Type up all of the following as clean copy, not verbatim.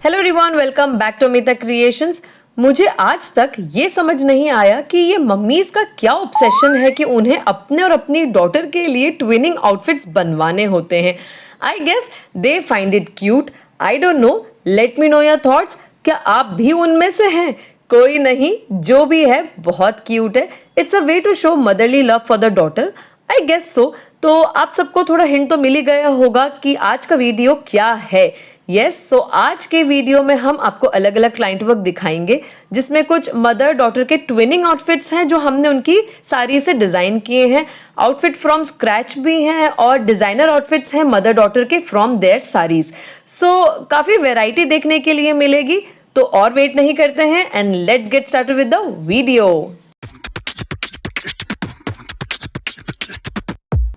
Hello everyone, welcome back to Amita creations. मुझे आज तक ये समझ नहीं आया कि ये मम्मीज का क्या ऑब्सेशन है कि उन्हें अपने और अपनी डॉटर के लिए ट्विनिंग आउटफिट्स बनवाने होते हैं। I guess they find it cute. I don't know, let me know your thoughts. क्या आप भी उनमें से हैं? कोई नहीं, जो भी है बहुत क्यूट है। It's a way to show motherly love for the daughter, I guess so. तो आप सबको थोड़ा हिंट तो मिल ही गया होगा कि आज का वीडियो क्या है। सो आज के वीडियो में हम आपको अलग अलग क्लाइंट वर्क दिखाएंगे, जिसमें कुछ मदर डॉटर के ट्विनिंग आउटफिट्स हैं जो हमने उनकी साड़ी से डिजाइन किए हैं। आउटफिट फ्रॉम स्क्रैच भी हैं और डिजाइनर आउटफिट्स हैं मदर डॉटर के फ्रॉम देयर साड़ीज। सो काफी वैरायटी देखने के लिए मिलेगी। तो और वेट नहीं करते हैं and let's get started with the video.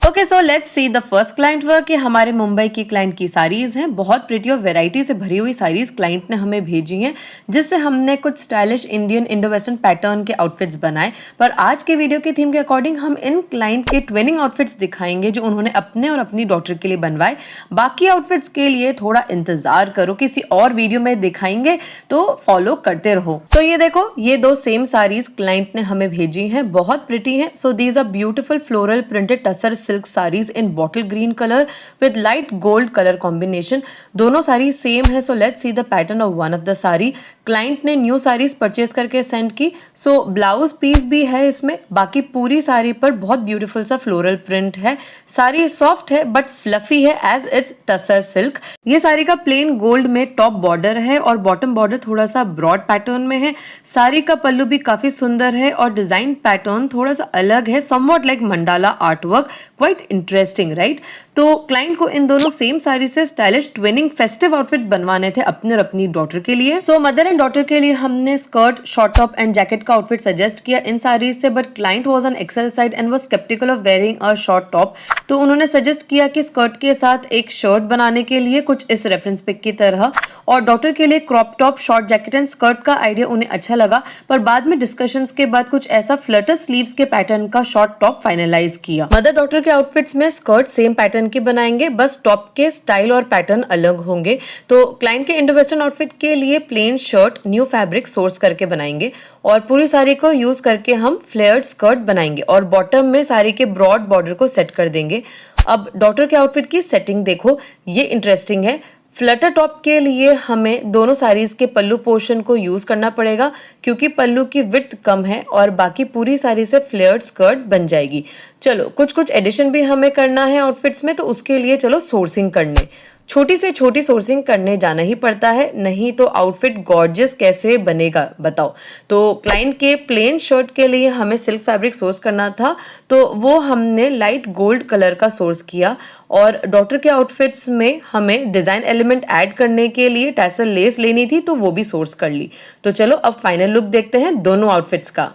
Okay, so let's see the first client work. ये हमारे मुंबई की क्लाइंट की साड़ीज हैं। बहुत प्रिटी और वैरायटी से भरी हुई साड़ीज क्लाइंट ने हमें भेजी हैं, जिससे हमने कुछ stylish Indian Indo western pattern के आउटफिट्स बनाए। पर आज के वीडियो की थीम के अकॉर्डिंग हम इन क्लाइंट के ट्विनिंग आउटफिट्स दिखाएंगे जो उन्होंने अपने और अपनी डॉटर के लिए बनवाए। बाकी आउटफिट्स के लिए थोड़ा इंतजार करो, किसी और वीडियो में दिखाएंगे, तो फॉलो करते रहो। सो ये देखो, ये दो सेम साड़ीज क्लाइंट ने हमें भेजी हैं, बहुत प्रिटी है। So these are beautiful floral printed tussar silk sarees in bottle green color with light gold color combination। दोनों साड़ी सेम है। So let's see the pattern of one of the sari. Client ने new saris purchase करके send की। सो blouse piece भी है इसमें। बाकी पूरी साड़ी पर बहुत ब्यूटीफुल सा फ्लोरल प्रिंट है। साड़ी सॉफ्ट है बट फ्लफी है एज इट्स टसर सिल्क। ये साड़ी का प्लेन गोल्ड में टॉप बॉर्डर है और बॉटम बॉर्डर थोड़ा सा ब्रॉड पैटर्न में है। साड़ी का पल्लू भी काफी सुंदर है और डिजाइन पैटर्न थोड़ा सा अलग है, somewhat like mandala art work. Quite interesting, right? तो क्लाइंट को इन दोनों सेम साड़ी से स्टाइलिश ट्विनिंग फेस्टिव आउटफिट्स बनवाने थे अपने और अपनी डॉटर के लिए। सो मदर एंड डॉटर के लिए हमने skirt, short top and jacket का आउटफिट सजेस्ट किया इन साड़ीज से, but client was on XL side and was skeptical of wearing a short top. तो उन्होंने सजेस्ट किया कि स्कर्ट के साथ एक शर्ट बनाने के लिए कुछ इस रेफरेंस पिक की तरह, और डॉटर के लिए crop top, short jacket and skirt का आइडिया उन्हें अच्छा लगा। पर बाद में डिस्कशंस के बाद कुछ ऐसा फ्लटर स्लीव्स के पैटर्न का शॉर्ट टॉप फाइनलाइज किया। मदर डॉटर के आउटफिट्स में स्कर्ट सेम पैटर्न की बनाएंगे, बस टॉप के स्टाइल और पैटर्न अलग होंगे। तो क्लाइंट के इंडो वेस्टर्न आउटफिट के लिए plain shirt new fabric source करके बनाएंगे और पूरी साड़ी को यूज करके हम फ्लेयर्ड स्कर्ट बनाएंगे और बॉटम में साड़ी के ब्रॉड बॉर्डर को सेट कर देंगे। अब डॉटर के आउटफिट की सेटिंग देखो, ये इंटरेस्टिंग है। फ्लटर टॉप के लिए हमें दोनों साड़ीज के पल्लू पोर्शन को यूज करना पड़ेगा क्योंकि पल्लू की विड्थ कम है और बाकी पूरी साड़ी से फ्लेयर्ड स्कर्ट बन जाएगी। चलो, कुछ एडिशन भी हमें करना है आउटफिट्स में, तो उसके लिए चलो सोर्सिंग करने। छोटी से छोटी सोर्सिंग करने जाना ही पड़ता है, नहीं तो आउटफिट गॉर्जियस कैसे बनेगा बताओ। तो क्लाइंट के प्लेन शर्ट के लिए हमें सिल्क फैब्रिक सोर्स करना था, तो वो हमने लाइट गोल्ड कलर का सोर्स किया। और डॉटर के आउटफिट्स में हमें डिजाइन एलिमेंट ऐड करने के लिए टैसल लेस लेनी थी, तो वो भी सोर्स कर ली। तो चलो अब फाइनल लुक देखते हैं दोनों आउटफिट्स का।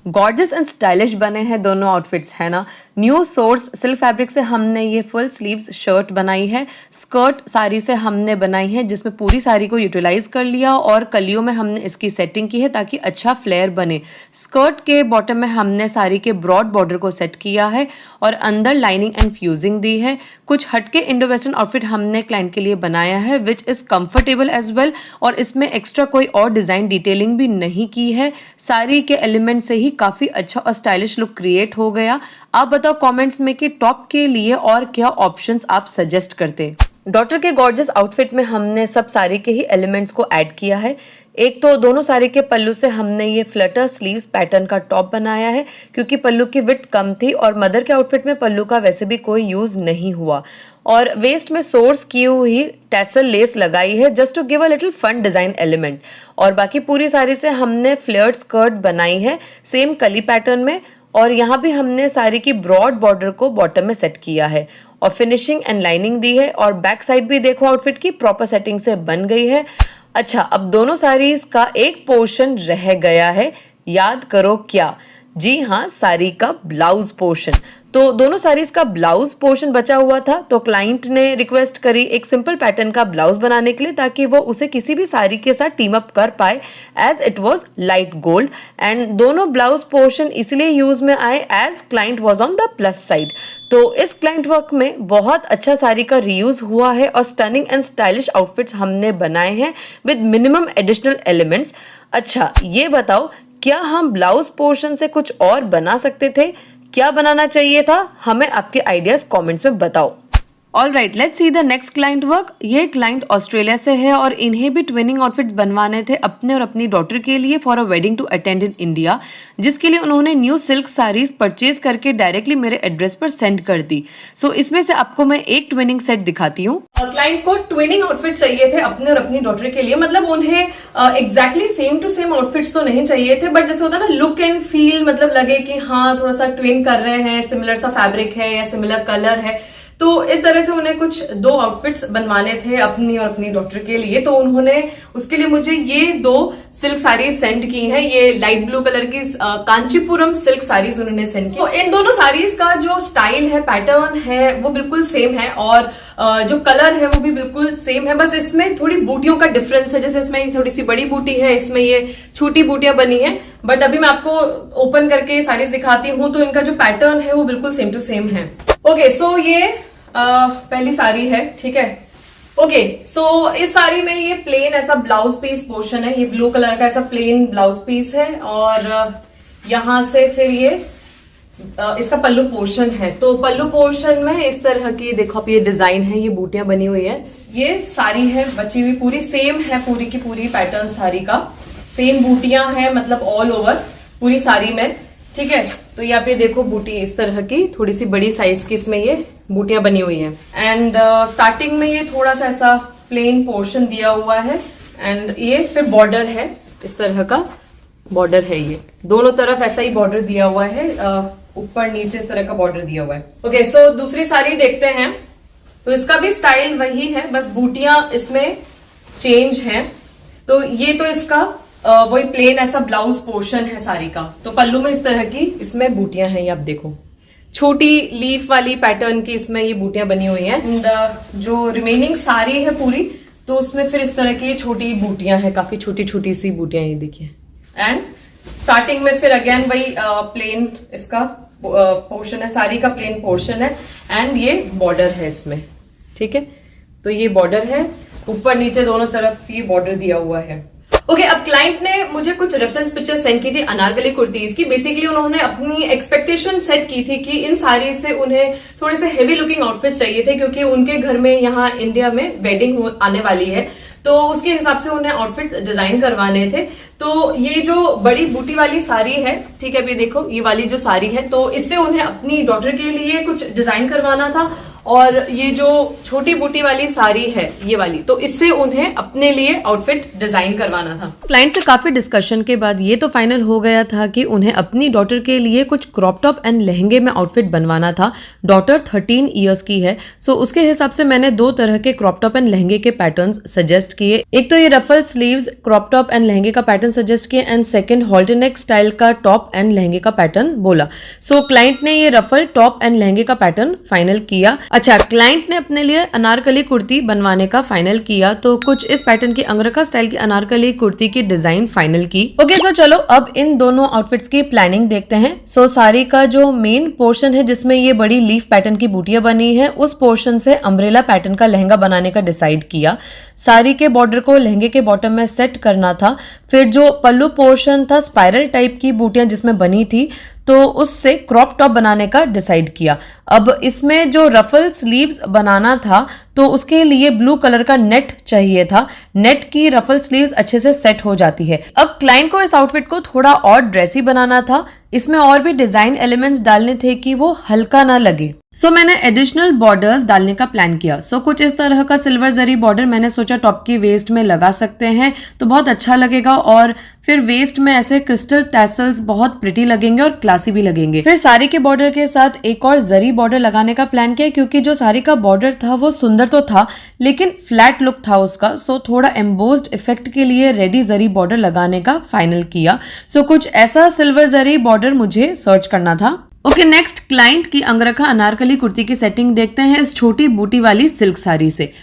गॉर्जियस एंड स्टाइलिश बने हैं दोनों आउटफिट्स, है ना? न्यू सोर्स सिल्क फैब्रिक से हमने ये फुल स्लीव्स शर्ट बनाई है। स्कर्ट साड़ी से हमने बनाई है जिसमें पूरी साड़ी को यूटिलाइज कर लिया और कलियों में हमने इसकी सेटिंग की है ताकि अच्छा फ्लेयर बने। स्कर्ट के बॉटम में हमने साड़ी के ब्रॉड बॉर्डर को सेट किया है और अंदर लाइनिंग एंड फ्यूजिंग दी है। कुछ हटके इंडो वेस्टर्न आउटफिट हमने क्लाइंट के लिए बनाया है which is comfortable as well, और इसमें एक्स्ट्रा कोई और डिजाइन डिटेलिंग भी नहीं की है। साड़ी के एलिमेंट से ही काफी अच्छा और स्टाइलिश लुक क्रिएट हो गया। आप बताओ कमेंट्स में कि टॉप के लिए और क्या ऑप्शंस आप सजेस्ट करते। डॉटर के गॉर्जियस आउटफिट में हमने सब साड़ी के ही एलिमेंट्स को ऐड किया है। एक तो दोनों साड़ी के पल्लू से हमने ये फ्लटर स्लीव्स पैटर्न का टॉप बनाया है क्योंकि पल्लू की विड्थ कम थी और मदर के आउटफिट में पल्लू का वैसे भी कोई यूज नहीं हुआ। और वेस्ट में सोर्स की हुई टैसल लेस लगाई है just to give a little fun design element. और बाकी पूरी साड़ी से हमने फ्लेयर्ड स्कर्ट बनाई है सेम कली पैटर्न में, और यहाँ भी हमने साड़ी की ब्रॉड बॉर्डर को बॉटम में सेट किया है और फिनिशिंग एंड लाइनिंग दी है। और बैक साइड भी देखो आउटफिट की प्रॉपर सेटिंग से बन गई है। अच्छा, अब दोनों साड़ीज का एक पोर्शन रह गया है, याद करो क्या? जी हाँ, साड़ी का ब्लाउज पोर्शन। तो दोनों साड़ीज का ब्लाउज पोर्शन बचा हुआ था, तो क्लाइंट ने रिक्वेस्ट करी एक सिंपल पैटर्न का ब्लाउज बनाने के लिए, ताकि वो उसे किसी भी साड़ी के साथ टीम अप कर पाए, as it was light gold. And दोनों ब्लाउज पोर्शन इसलिए यूज में आए as client was on the plus side. तो इस क्लाइंट वर्क में बहुत अच्छा साड़ी का रीयूज हुआ है और स्टनिंग एंड स्टाइलिश आउटफिट्स हमने बनाए हैं विद मिनिमम एडिशनल एलिमेंट्स। अच्छा, ये बताओ, क्या हम ब्लाउज पोर्शन से कुछ और बना सकते थे? क्या बनाना चाहिए था? हमें आपके आइडियाज कमेंट्स में बताओ। All right, let's see the next client work. ये क्लाइंट ऑस्ट्रेलिया से है और इन्हें भी ट्विनिंग आउटफिट्स बनवाने थे अपने और अपनी डॉटर के लिए for a wedding to attend in India, जिसके लिए उन्होंने न्यू सिल्क साड़ीज परचेज करके डायरेक्टली मेरे एड्रेस पर सेंड कर दी। सो इसमें से आपको मैं एक ट्विनिंग सेट दिखाती हूँ। क्लाइंट को ट्विनिंग आउटफिट चाहिए थे अपने और अपनी डॉटर के लिए, मतलब उन्हें exactly same to same outfits तो नहीं चाहिए थे, बट जैसे होता है ना, लुक एंड फील, मतलब लगे कि हाँ थोड़ा सा ट्विन कर रहे हैं, सिमिलर सा फैब्रिक है या सिमिलर कलर है। तो इस तरह से उन्हें कुछ 2 आउटफिट्स बनवाने थे अपनी और अपनी डॉटर के लिए। तो उन्होंने उसके लिए मुझे ये 2 सिल्क साड़ीज सेंड की हैं। ये लाइट ब्लू कलर की कांचीपुरम सिल्क साड़ीज उन्होंने सेंड की। तो इन दोनों साड़ीज का जो स्टाइल है, पैटर्न है, वो बिल्कुल सेम है और जो कलर है वो भी बिल्कुल सेम है। बस इसमें थोड़ी बूटियों का डिफरेंस है, जैसे इसमें थोड़ी सी बड़ी बूटी है, इसमें ये छोटी बूटियां बनी है। बट अभी मैं आपको ओपन करके साड़ीज दिखाती हूँ, तो इनका जो पैटर्न है वो बिल्कुल सेम टू सेम है। ओके, सो ये पहली साड़ी है, ठीक है। ओके, सो इस साड़ी में ये प्लेन ऐसा ब्लाउज पीस पोर्शन है, ये ब्लू कलर का ऐसा प्लेन ब्लाउज पीस है और यहां से फिर ये इसका पल्लू पोर्शन है। तो पल्लू पोर्शन में इस तरह की देखो आप ये डिजाइन है, ये बूटियां बनी हुई है। ये साड़ी है बची हुई, पूरी सेम है, पूरी की पूरी पैटर्न साड़ी का सेम बूटियां है, मतलब ऑल ओवर पूरी साड़ी में, ठीक है। तो यहाँ पे देखो बूटी इस तरह की थोड़ी सी बड़ी साइज की इसमें ये बूटियां बनी हुई हैं। एंड स्टार्टिंग में ये थोड़ा सा ऐसा प्लेन पोर्शन दिया हुआ है एंड ये फिर बॉर्डर है, इस तरह का बॉर्डर है, ये दोनों तरफ ऐसा ही बॉर्डर दिया हुआ है, ऊपर नीचे इस तरह का बॉर्डर दिया हुआ है। ओके, सो दूसरी साड़ी देखते हैं। तो इसका भी स्टाइल वही है, बस बूटियां इसमें चेंज है। तो ये तो इसका वही प्लेन ऐसा ब्लाउज पोर्शन है साड़ी का। तो पल्लू में इस तरह की इसमें बूटियां हैं, ये आप देखो छोटी लीफ वाली पैटर्न की इसमें ये बूटियां बनी हुई हैं। एंड जो रिमेनिंग साड़ी है पूरी, तो उसमें फिर इस तरह की छोटी बूटियां हैं, काफी छोटी छोटी सी बूटियां, ये देखिए। एंड स्टार्टिंग में फिर अगेन वही प्लेन इसका पोर्शन है, साड़ी का प्लेन पोर्शन है एंड ये बॉर्डर है इसमें, ठीक है। तो ये बॉर्डर है, ऊपर नीचे दोनों तरफ ये बॉर्डर दिया हुआ है। ओके, अब क्लाइंट ने मुझे कुछ रेफरेंस पिक्चर सेंड की थी अनारकली कुर्तीज की। बेसिकली उन्होंने अपनी एक्सपेक्टेशन सेट की थी कि इन साड़ी से उन्हें थोड़े से हेवी लुकिंग आउटफिट्स चाहिए थे, क्योंकि उनके घर में यहाँ इंडिया में वेडिंग आने वाली है, तो उसके हिसाब से उन्हें आउटफिट्स डिजाइन करवाने थे। तो ये जो बड़ी बूटी वाली साड़ी है, ठीक है, अभी देखो ये वाली जो साड़ी है, तो इससे उन्हें अपनी डॉटर के लिए कुछ डिजाइन करवाना था। और ये जो छोटी बूटी वाली साड़ी है ये वाली, तो इससे उन्हें अपने लिए आउटफिट डिजाइन करवाना था। क्लाइंट से काफी डिस्कशन के बाद ये तो फाइनल हो गया था कि उन्हें अपनी डॉटर के लिए कुछ क्रॉप टॉप एंड लहंगे में आउटफिट बनवाना था। डॉटर 13 इयर्स की है, सो उसके हिसाब से मैंने 2 तरह के क्रॉप टॉप एंड लहंगे के पैटर्न्स सजेस्ट किए। एक तो ये ruffle sleeves crop top and लहंगे का पैटर्न सजेस्ट किया and second halter neck style का टॉप एंड लहंगे का पैटर्न बोला। सो क्लाइंट ने ये रफल टॉप एंड लहंगे का पैटर्न फाइनल किया। अच्छा, क्लाइंट ने अपने लिए अनारकली कुर्ती बनवाने का फाइनल किया, तो कुछ इस पैटर्न की अंगरखा स्टाइल की अनारकली कुर्ती की डिजाइन फाइनल की। ओके, सो चलो अब इन दोनों आउटफिट्स की प्लानिंग देखते हैं। सो साड़ी का जो मेन पोर्शन है जिसमें ये बड़ी लीफ पैटर्न की बूटियां बनी है, उस पोर्शन से अम्ब्रेला पैटर्न का लहंगा बनाने का डिसाइड किया। साड़ी के बॉर्डर को लहंगे के बॉटम में सेट करना था। फिर जो पल्लू पोर्शन था स्पाइरल टाइप की बूटियां जिसमें बनी थी, तो उससे क्रॉप टॉप बनाने का डिसाइड किया। अब इसमें जो रफल स्लीव्स बनाना था, तो उसके लिए ब्लू कलर का नेट चाहिए था। नेट की रफल स्लीव्स अच्छे से सेट हो जाती है। अब क्लाइंट को इस आउटफिट को थोड़ा और ड्रेसी बनाना था, इसमें और भी डिजाइन एलिमेंट्स डालने थे कि वो हल्का ना लगे। सो मैंने एडिशनल बॉर्डर्स डालने का प्लान किया। सो कुछ इस तरह का सिल्वर जरी बॉर्डर मैंने सोचा टॉप की वेस्ट में लगा सकते हैं तो बहुत अच्छा लगेगा और फिर वेस्ट में ऐसे क्रिस्टल टैसल्स बहुत प्रिटी लगेंगे और क्लासी भी लगेंगे। फिर साड़ी के बॉर्डर के साथ एक और जरी बॉर्डर लगाने का प्लान किया, क्योंकि जो साड़ी का बॉर्डर था वो सुंदर तो था लेकिन फ्लैट लुक था उसका। सो थोड़ा एम्बोस्ड इफेक्ट के लिए रेडी जरी बॉर्डर लगाने का फाइनल किया। सो कुछ ऐसा सिल्वर जरी बॉर्डर मुझे सर्च करना था। ओके, नेक्स्ट क्लाइंट की अंगरखा अनारकली कुर्ती की सेटिंग देखते हैं इस छोटी बूटी वाली सिल्क साड़ी से।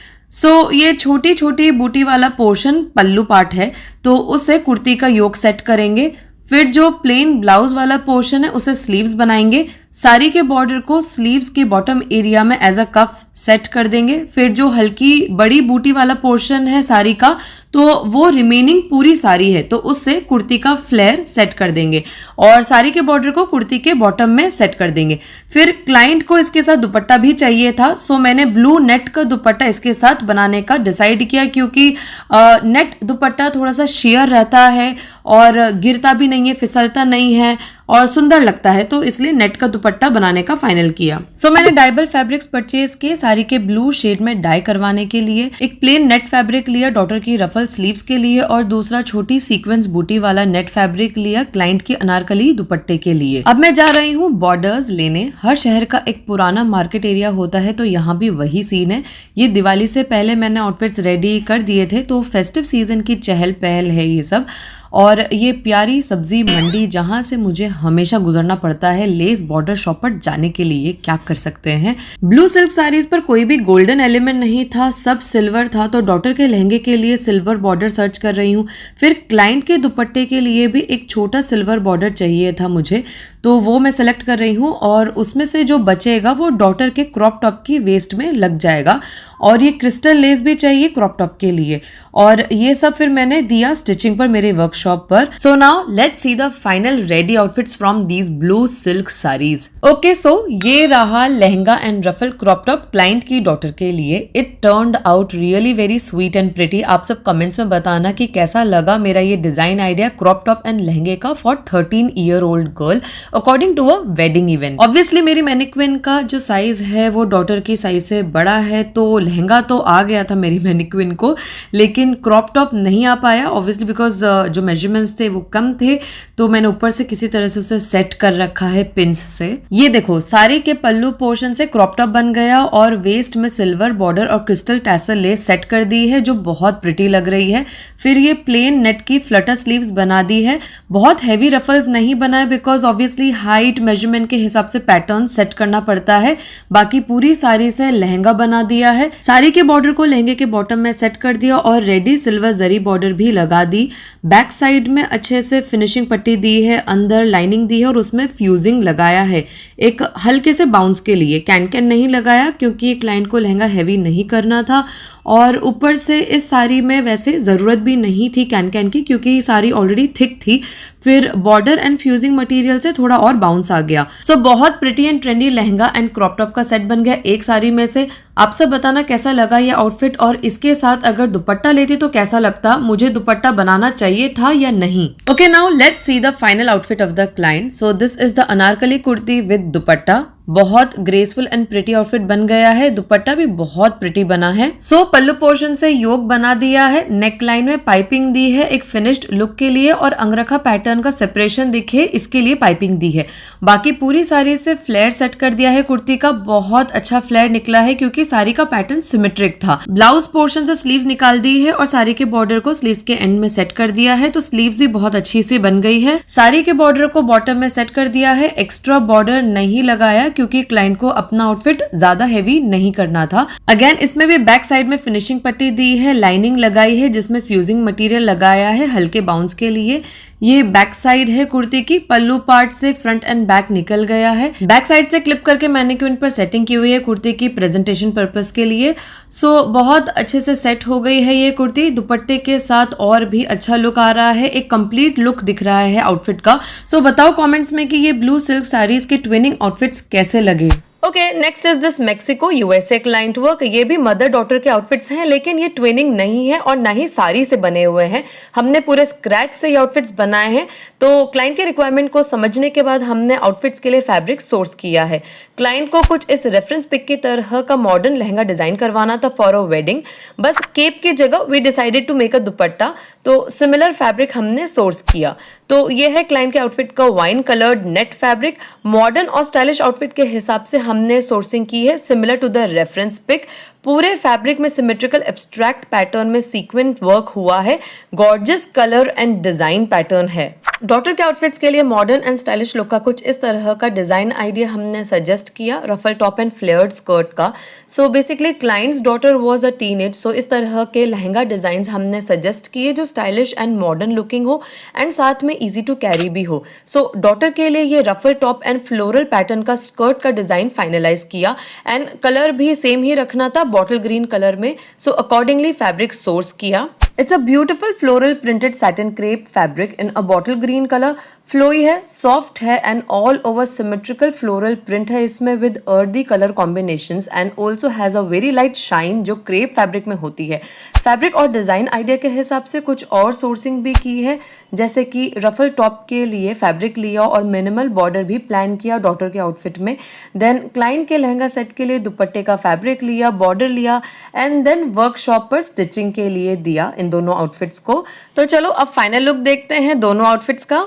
ये छोटी छोटी बूटी वाला पोर्शन पल्लू पार्ट है, तो उससे कुर्ती का योक सेट करेंगे। फिर जो प्लेन ब्लाउज वाला पोर्शन है उसे स्लीव्स बनाएंगे। साड़ी के बॉर्डर को स्लीव्स के बॉटम एरिया में एज अ कफ सेट कर देंगे। फिर जो हल्की बड़ी बूटी वाला पोर्शन है साड़ी का, तो वो रिमेनिंग पूरी साड़ी है, तो उससे कुर्ती का फ्लेयर सेट कर देंगे और साड़ी के बॉर्डर को कुर्ती के बॉटम में सेट कर देंगे। फिर क्लाइंट को इसके साथ दुपट्टा भी चाहिए था, सो मैंने ब्लू नेट का दुपट्टा इसके साथ बनाने का डिसाइड किया, क्योंकि नेट दुपट्टा थोड़ा सा शेयर रहता है और गिरता भी नहीं है, फिसलता नहीं है और सुंदर लगता है, तो इसलिए नेट का दुपट्टा बनाने का फाइनल किया। मैंने डाइबल फैब्रिक्स परचेज किए साड़ी के ब्लू शेड में डाई करवाने के लिए। एक प्लेन नेट फैब्रिक लिया डॉटर की रफल स्लीव्स के लिए और दूसरा छोटी सीक्वेंस बूटी वाला नेट फैब्रिक लिया क्लाइंट की अनारकली दुपट्टे के लिए। अब मैं जा रही हूँ बॉर्डर्स लेने। हर शहर का एक पुराना मार्केट एरिया होता है, तो यहाँ भी वही सीन है। ये दिवाली से पहले मैंने आउटफिट्स रेडी कर दिए थे, तो फेस्टिव सीजन की चहल पहल है ये सब। और ये प्यारी सब्जी मंडी जहां से मुझे हमेशा गुजरना पड़ता है लेस बॉर्डर शॉप पर जाने के लिए, क्या कर सकते हैं। ब्लू सिल्क साड़ीज पर कोई भी गोल्डन एलिमेंट नहीं था, सब सिल्वर था, तो डॉटर के लहंगे के लिए सिल्वर बॉर्डर सर्च कर रही हूँ। फिर क्लाइंट के दुपट्टे के लिए भी एक छोटा सिल्वर बॉर्डर चाहिए था मुझे, तो वो मैं सेलेक्ट कर रही हूँ और उसमें से जो बचेगा वो डॉटर के क्रॉप टॉप की वेस्ट में लग जाएगा। और ये क्रिस्टल लेस भी चाहिए क्रॉप टॉप के लिए, और ये सब फिर मैंने दिया स्टिचिंग पर मेरे वर्कशॉप पर। So now let's see the final ready outfits from these blue silk saris. Okay, so ये रहा lehenga and ruffle crop top client की डॉटर के लिए। It turned out really very sweet and pretty. आप सब कमेंट्स में बताना कि कैसा लगा मेरा ये design idea crop top and लहंगे का for 13 year old girl according to a wedding event. Obviously मेरी मैनिक्विन का जो साइज है वो डॉटर की साइज से बड़ा है, तो लहंगा तो आ गया था मेरी मैनिक्विन को, लेकिन क्रॉप टॉप नहीं आ पाया ऑब्वियसली बिकॉज जो मेजरमेंट्स थे वो कम थे, तो मैंने ऊपर से किसी तरह से उसे सेट कर रखा है पिंस से। ये देखो साड़ी के पल्लू पोर्शन से क्रॉप टॉप बन गया और वेस्ट में सिल्वर बॉर्डर और क्रिस्टल टैसल लेस सेट कर दी है जो बहुत प्रिटी लग रही है। फिर ये प्लेन नेट की फ्लटर स्लीव्स बना दी है। बहुत हैवी रफल्स नहीं बनाए बिकॉज ऑब्वियसली हाइट मेजरमेंट के हिसाब से पैटर्न सेट करना पड़ता है। बाकी पूरी साड़ी से लहंगा बना दिया है। साड़ी के बॉर्डर को लहंगे के बॉटम में सेट कर दिया और रेडी सिल्वर जरी बॉर्डर भी लगा दी। बैक साइड में अच्छे से फिनिशिंग पट्टी दी है, अंदर लाइनिंग दी है और उसमें फ्यूजिंग लगाया है एक हल्के से बाउंस के लिए। कैन नहीं लगाया क्योंकि क्लाइंट को लहंगा हैवी नहीं करना था और ऊपर से इस साड़ी में वैसे ज़रूरत भी नहीं थी कैन की क्योंकि साड़ी ऑलरेडी थिक थी। फिर बॉर्डर एंड फ्यूजिंग मटेरियल से थोड़ा और बाउंस आ गया। बहुत pretty and trendy lehenga and crop top का सेट बन गया एक साड़ी में से। आप सब बताना कैसा लगा ये आउटफिट और इसके साथ अगर दुपट्टा लेती तो कैसा लगता, मुझे दुपट्टा बनाना चाहिए था या नहीं। Okay, now let's see the final outfit of the client. This is the Anarkali kurti with दुपट्टा। बहुत ग्रेसफुल एंड प्रिटी आउटफिट बन गया है। दुपट्टा भी बहुत प्रिटी बना है। पल्लू पोर्शन से योक बना दिया है, नेक लाइन में पाइपिंग दी है एक फिनिश्ड लुक के लिए और अंगरखा पैटर्न का सेपरेशन दिखे इसके लिए पाइपिंग दी है। बाकी पूरी साड़ी से फ्लेयर सेट कर दिया है कुर्ती का। बहुत अच्छा फ्लेयर निकला है क्योंकि साड़ी का पैटर्न सिमेट्रिक था। ब्लाउज पोर्शन से स्लीव्स निकाल दी है और साड़ी के बॉर्डर को स्लीव्स के एंड में सेट कर दिया है, तो स्लीव्स भी बहुत अच्छी सी बन गई है। साड़ी के बॉर्डर को बॉटम में सेट कर दिया है। एक्स्ट्रा बॉर्डर नहीं लगाया क्योंकि क्लाइंट को अपना आउटफिट ज्यादा हेवी नहीं करना था। अगेन इसमें भी बैक साइड में फिनिशिंग पट्टी दी है, लाइनिंग लगाई है जिसमें फ्यूजिंग मटेरियल लगाया है हल्के बाउंस के लिए। ये बैक साइड है कुर्ती की। पल्लू पार्ट से फ्रंट एंड बैक निकल गया है। बैक साइड से क्लिप करके मैनिक्विन पर सेटिंग की हुई है कुर्ती की प्रेजेंटेशन पर्पस के लिए। बहुत अच्छे से सेट हो गई है ये कुर्ती। दुपट्टे के साथ और भी अच्छा लुक आ रहा है, एक कंप्लीट लुक दिख रहा है आउटफिट का। बताओ कमेंट्स में कि ये ब्लू सिल्क साड़ीज के ट्विनिंग आउटफिट्स कैसे लगे। Okay, next is this Mexico USA client work. ये भी मदर डॉटर के आउटफिट्स हैं लेकिन ये ट्विनिंग नहीं है और ना ही साड़ी से बने हुए हैं। हमने पूरे स्क्रैच से ये आउटफिट्स बनाए हैं। तो क्लाइंट के रिक्वायरमेंट को समझने के बाद हमने आउटफिट्स के लिए फैब्रिक सोर्स किया है। क्लाइंट को कुछ इस रेफरेंस पिक की तरह का मॉडर्न लहंगा डिजाइन करवाना था फॉर अ वेडिंग। बस केप की जगह we decided to make a dupatta, तो सिमिलर फैब्रिक हमने सोर्स किया। तो ये है क्लाइंट के आउटफिट का wine coloured net fabric. Modern और स्टाइलिश आउटफिट के हिसाब से हमने सोर्सिंग की है similar to the reference pic. पूरे फैब्रिक में सिमेट्रिकल एब्स्ट्रैक्ट पैटर्न में सीक्वेंट वर्क हुआ है, gorgeous colour and design pattern है। डॉटर के आउटफिट्स के लिए मॉडर्न एंड स्टाइलिश लुक का कुछ इस तरह का डिजाइन आइडिया हमने सजेस्ट किया, ruffle top and flared skirt का। So basically client's daughter was a teenage, so इस तरह के लहंगा डिजाइन हमने सजेस्ट किए जो स्टाइलिश एंड मॉडर्न लुकिंग हो एंड साथ में इजी टू कैरी भी हो। सो डॉटर के लिए ये ruffle top and floral pattern का स्कर्ट का डिजाइन फाइनलाइज किया एंड कलर भी सेम ही रखना था, बॉटल ग्रीन कलर में। सो अकॉर्डिंगली फैब्रिक सोर्स किया। It's a beautiful floral printed satin crepe fabric in a bottle green color. Flowy है, सॉफ्ट है and all over symmetrical floral print है इसमें with earthy colour combinations and also has a very light shine जो crepe fabric में होती है। Fabric और design idea के हिसाब से कुछ और सोर्सिंग भी की है, जैसे कि रफल टॉप के लिए फैब्रिक लिया और मिनिमल बॉर्डर भी प्लान किया डॉटर के आउटफिट में। देन क्लाइंट के लहंगा सेट के लिए दुपट्टे का फैब्रिक लिया, बॉर्डर लिया एंड देन वर्कशॉप पर स्टिचिंग के लिए दिया इन दोनों आउटफिट्स को। तो चलो अब फाइनल लुक देखते हैं दोनों आउटफिट्स का।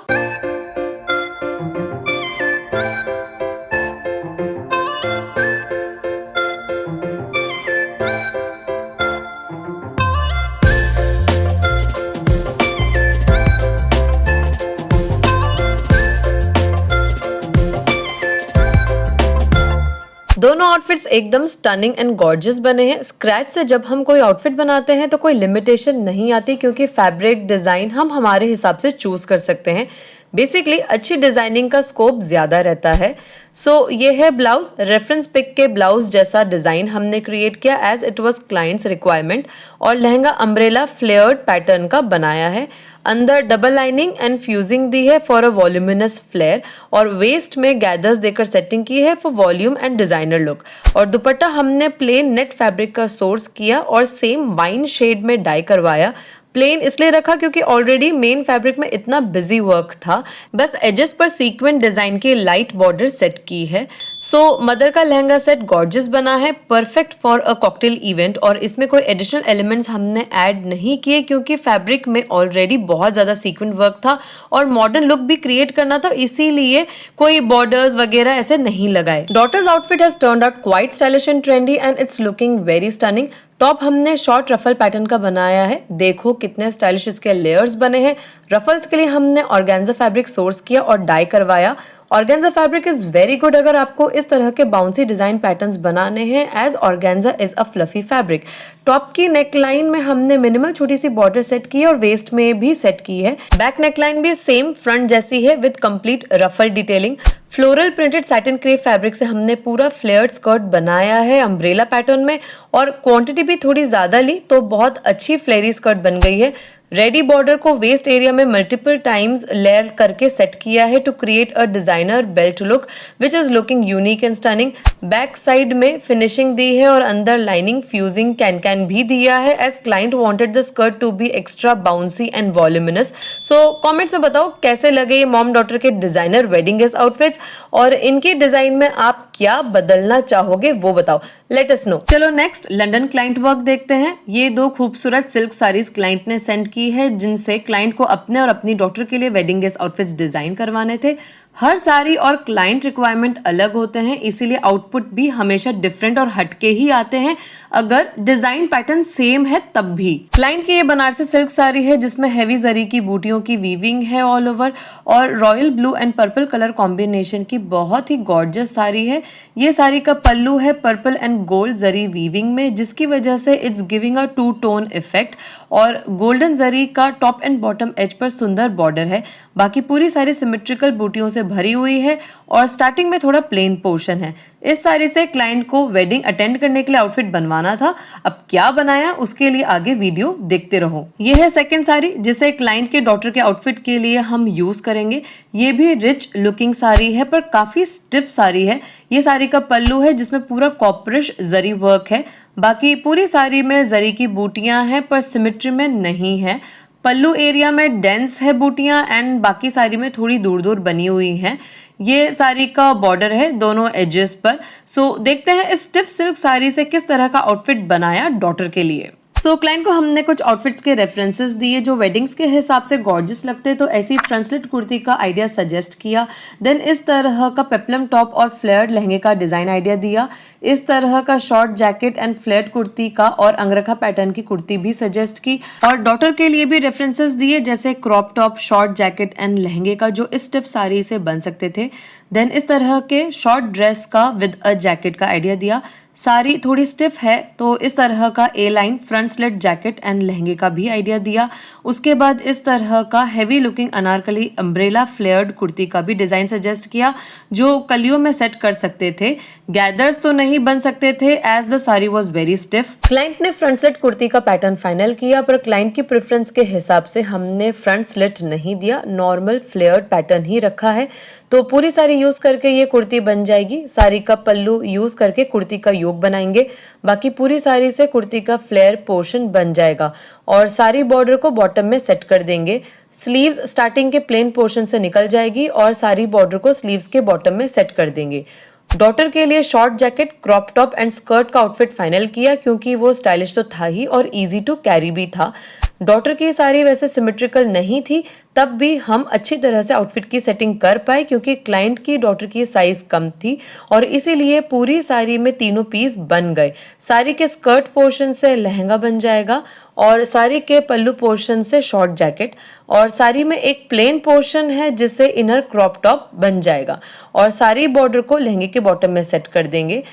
दोनों आउटफिट्स एकदम स्टनिंग एंड गॉर्जियस बने हैं। स्क्रैच से जब हम कोई आउटफिट बनाते हैं तो कोई लिमिटेशन नहीं आती, क्योंकि फैब्रिक डिजाइन हम हमारे हिसाब से चूज कर सकते हैं। बेसिकली अच्छी डिजाइनिंग का स्कोप ज्यादा रहता है। सो ये है ब्लाउज, रेफरेंस पिक के ब्लाउज जैसा डिजाइन हमने क्रिएट किया as it was client's requirement, और लहंगा अम्ब्रेला फ्लेयर्ड पैटर्न का बनाया है। अंदर डबल लाइनिंग एंड फ्यूजिंग दी है फॉर अ वॉल्यूमिनस फ्लेयर, और वेस्ट में गैदर्स देकर सेटिंग की है for volume and designer look. और दुपट्टा हमने प्लेन नेट फैब्रिक का सोर्स किया और सेम वाइन शेड में डाई करवाया। प्लेन इसलिए रखा क्योंकि ऑलरेडी मेन फैब्रिक में इतना बिजी वर्क था, बस एजेस पर सीक्वेंट डिजाइन की लाइट बॉर्डर सेट की है। सो मदर का लहंगा सेट गॉर्जियस बना है, perfect for a cocktail event, और इसमें कोई एडिशनल एलिमेंट्स हमने ऐड नहीं किए क्योंकि फैब्रिक में ऑलरेडी बहुत ज्यादा सीक्वेंट वर्क था और मॉडर्न लुक भी क्रिएट करना था, इसीलिए कोई बॉर्डर्स वगैरह ऐसे नहीं लगाए। Daughter's outfit has turned out quite stylish and trendy and it's looking very stunning. Top हमने शॉर्ट रफल पैटर्न का बनाया है, देखो कितने स्टाइलिश इसके लेयर्स बने हैं। रफल्स के लिए हमने ऑर्गेन्जा फैब्रिक सोर्स किया और डाई करवाया। Organza fabric is very good अगर आपको इस तरह के बाउंसी डिजाइन पैटर्न्स बनाने हैं, as organza is a fluffy fabric. Top की नेकलाइन में हमने मिनिमल छोटी सी बॉर्डर सेट की है और वेस्ट में भी सेट की है। बैक नेकलाइन भी सेम फ्रंट जैसी है with complete ruffle detailing. Floral printed satin crepe fabric से हमने पूरा फ्लेयर्ड स्कर्ट बनाया है अम्ब्रेला पैटर्न में, और क्वांटिटी भी थोड़ी ज्यादा ली तो बहुत अच्छी फ्लेरी स्कर्ट बन गई है। रेडी बॉर्डर को वेस्ट एरिया में मल्टीपल टाइम्स लेयर करके सेट किया है to create a designer belt look which is looking unique and stunning. Back side में फिनिशिंग दी है और अंदर लाइनिंग फ्यूजिंग कैन भी दिया है, as client wanted the skirt to be extra bouncy and voluminous. So comments में बताओ कैसे लगे ये मॉम डॉटर के डिजाइनर वेडिंग गेस्ट आउटफिट्स, और इनके डिजाइन में आप क्या बदलना चाहोगे वो बताओ, लेट अस नो। चलो नेक्स्ट लंदन क्लाइंट वर्क देखते हैं। ये दो खूबसूरत सिल्क साड़ीज क्लाइंट ने सेंड की है, जिनसे क्लाइंट को अपने और अपनी डॉटर के लिए वेडिंग गेस्ट आउटफिट्स डिजाइन करवाने थे। हर साड़ी और क्लाइंट रिक्वायरमेंट अलग होते हैं, इसीलिए आउटपुट भी हमेशा डिफरेंट और हटके ही आते हैं, अगर डिजाइन पैटर्न सेम है तब भी। क्लाइंट की ये बनारसी सिल्क साड़ी है जिसमें हेवी जरी की बूटियों की वीविंग है ऑल ओवर, और royal blue and purple colour combination की बहुत ही गॉर्जियस साड़ी है। ये साड़ी का पल्लू है purple and gold zari weaving में, जिसकी वजह से it's giving a two tone effect, और गोल्डन जरी का top and bottom as per सुंदर बॉर्डर है। बाकी पूरी साड़ी सिमेट्रिकल बूटियों से भरी हुई है और स्टार्टिंग में थोड़ा प्लेन पोर्शन है। इस साड़ी से क्लाइंट को वेडिंग अटेंड करने के लिए आउटफिट बनवाना था, अब क्या बनाया उसके लिए आगे वीडियो देखते रहो। ये है सेकंड साड़ी जिसे क्लाइंट के डॉटर के आउटफिट के लिए हम यूज करेंगे। ये भी रिच लुकिंग साड़ी है पर काफी स्टिफ साड़ी है। ये साड़ी का पल्लू है जिसमें पूरा कॉपरिश जरी वर्क है। बाकी पूरी साड़ी में जरी की बूटियां हैं पर सिमेट्री में नहीं है। पल्लू एरिया में डेंस है बूटियां एंड बाकी साड़ी में थोड़ी दूर दूर बनी हुई हैं। ये साड़ी का बॉर्डर है दोनों एजेस पर। सो देखते हैं इस स्टिफ सिल्क साड़ी से किस तरह का आउटफिट बनाया डॉटर के लिए। क्लाइंट को हमने कुछ आउटफिट्स के रेफरेंसेस दिए जो वेडिंग्स के हिसाब से गॉर्जियस लगते, तो ऐसी ट्रांसलेट कुर्ती का आइडिया सजेस्ट किया। देन इस तरह का पेप्लम टॉप और फ्लेयर्ड लहंगे का डिजाइन आइडिया दिया। इस तरह का short jacket and flared kurti का और अंगरखा पैटर्न की कुर्ती भी सजेस्ट की, और डॉटर के लिए भी रेफरेंसेस दिए जैसे crop top, short jacket and लहंगे का जो इस स्टिफ साड़ी से बन सकते थे। देन इस तरह के शॉर्ट ड्रेस का विद अ जैकेट का आइडिया दिया। साड़ी थोड़ी स्टिफ है तो इस तरह का A line front slit jacket and लहंगे का भी आइडिया दिया। उसके बाद इस तरह का heavy looking Anarkali umbrella flared kurti का भी डिजाइन सजेस्ट किया जो कलियों में सेट कर सकते थे। गैदर्स तो नहीं बन सकते थे as the sari was very stiff. Client ने फ्रंट स्लिट कुर्ती का पैटर्न फाइनल किया, पर क्लाइंट की प्रेफरेंस के हिसाब से हमने फ्रंट स्लिट नहीं दिया, नॉर्मल फ्लेयर्ड पैटर्न ही रखा है। तो पूरी साड़ी यूज करके ये कुर्ती बन जाएगी। साड़ी का पल्लू यूज करके कुर्ती का योग बनाएंगे, बाकी पूरी साड़ी से कुर्ती का फ्लेयर पोर्शन बन जाएगा और सारी बॉर्डर को बॉटम में सेट कर देंगे। स्लीव्स स्टार्टिंग के प्लेन पोर्शन से निकल जाएगी और सारी बॉर्डर को स्लीव्स के बॉटम में सेट कर देंगे। डॉटर के लिए short jacket, crop top and skirt का आउटफिट फाइनल किया क्योंकि वो स्टाइलिश तो था ही और इजी टू कैरी भी था। डॉटर की साड़ी वैसे सिमेट्रिकल नहीं थी, तब भी हम अच्छी तरह से आउटफिट की सेटिंग कर पाए क्योंकि क्लाइंट की डॉटर की साइज कम थी और इसीलिए पूरी साड़ी में तीनों पीस बन गए। साड़ी के स्कर्ट पोर्शन से लहंगा बन जाएगा और साड़ी के पल्लू पोर्शन से शॉर्ट जैकेट, और साड़ी में एक प्लेन पोर्शन है जिससे इनर क्रॉप टॉप बन जाएगा और सारी बॉर्डर को लहंगे के बॉटम में सेट कर देंगे।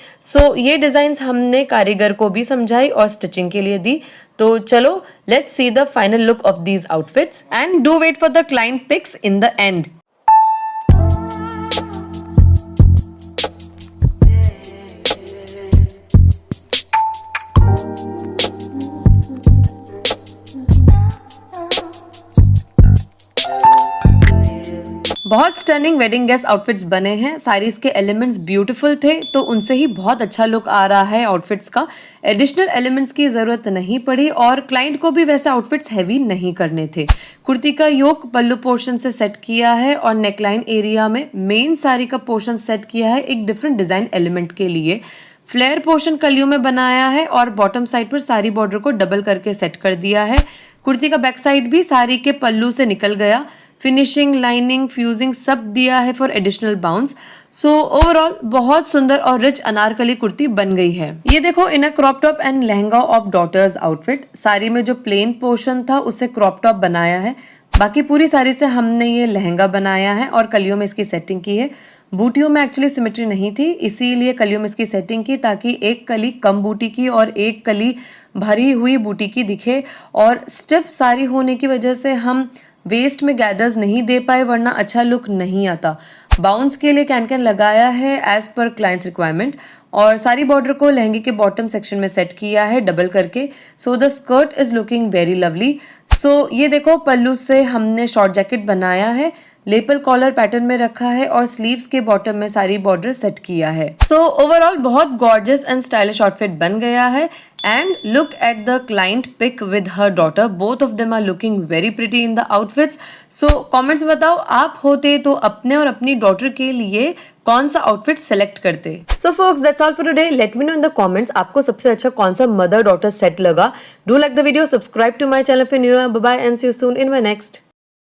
ये डिजाइन्स हमने कारीगर को भी समझाई और स्टिचिंग के लिए दी। तो चलो let's see the final look of these outfits and do wait for the client pics in the end. बहुत स्टनिंग वेडिंग गेस्ट आउटफिट्स बने हैं। साड़ीज के एलिमेंट्स ब्यूटीफुल थे तो उनसे ही बहुत अच्छा लुक आ रहा है आउटफिट्स का। एडिशनल एलिमेंट्स की जरूरत नहीं पड़ी और क्लाइंट को भी वैसे आउटफिट्स हैवी नहीं करने थे। कुर्ती का योक पल्लू पोर्शन से सेट किया है और नेकलाइन एरिया में मेन साड़ी का पोर्शन सेट किया है एक डिफरेंट डिजाइन एलिमेंट के लिए। फ्लेयर पोर्शन कलियों में बनाया है और बॉटम साइड पर सारी बॉर्डर को डबल करके सेट कर दिया है। कुर्ती का बैक साइड भी साड़ी के पल्लू से निकल गया। फिनिशिंग, लाइनिंग, फ्यूजिंग सब दिया है फॉर एडिशनल बाउंस। ओवरऑल बहुत सुंदर और रिच अनारकली कुर्ती बन गई है। ये देखो inner crop top and lehenga of daughter's outfit. Sari में जो प्लेन पोर्शन था उसे क्रॉप टॉप बनाया है, बाकी पूरी साड़ी से हमने ये लहंगा बनाया है और कलियों में इसकी सेटिंग की है। बूटियों में एक्चुअली सिमेट्री नहीं थी, इसीलिए कलियों में इसकी सेटिंग की ताकि एक कली कम बूटी की और एक कली भरी हुई बूटी की दिखे। और स्टिफ साड़ी होने की वजह से हम वेस्ट में गैदर्स नहीं दे पाए, वरना अच्छा लुक नहीं आता। बाउंस के लिए कैन लगाया है एज पर क्लाइंट्स रिक्वायरमेंट और सारी बॉर्डर को लहंगे के बॉटम सेक्शन में सेट किया है डबल करके। The skirt is looking very lovely. ये देखो पल्लू से हमने शॉर्ट जैकेट बनाया है, लेपल कॉलर पैटर्न में रखा है और स्लीव्स के बॉटम में सारी बॉर्डर सेट किया है। ओवरऑल बहुत गॉर्जियस एंड स्टाइलिश आउटफिट बन गया है। And look at the client pic with her daughter. Both of them are looking very pretty in the outfits. Comments बताओ आप होते तो अपने और अपनी डॉटर के लिए कौन सा आउटफिट सेलेक्ट करते। folks, that's all for today. Let me know in the comments आपको सबसे अच्छा कौन सा मदर डॉटर सेट लगा। Do like the video, subscribe to my channel if you're new. Bye bye and see you soon in my next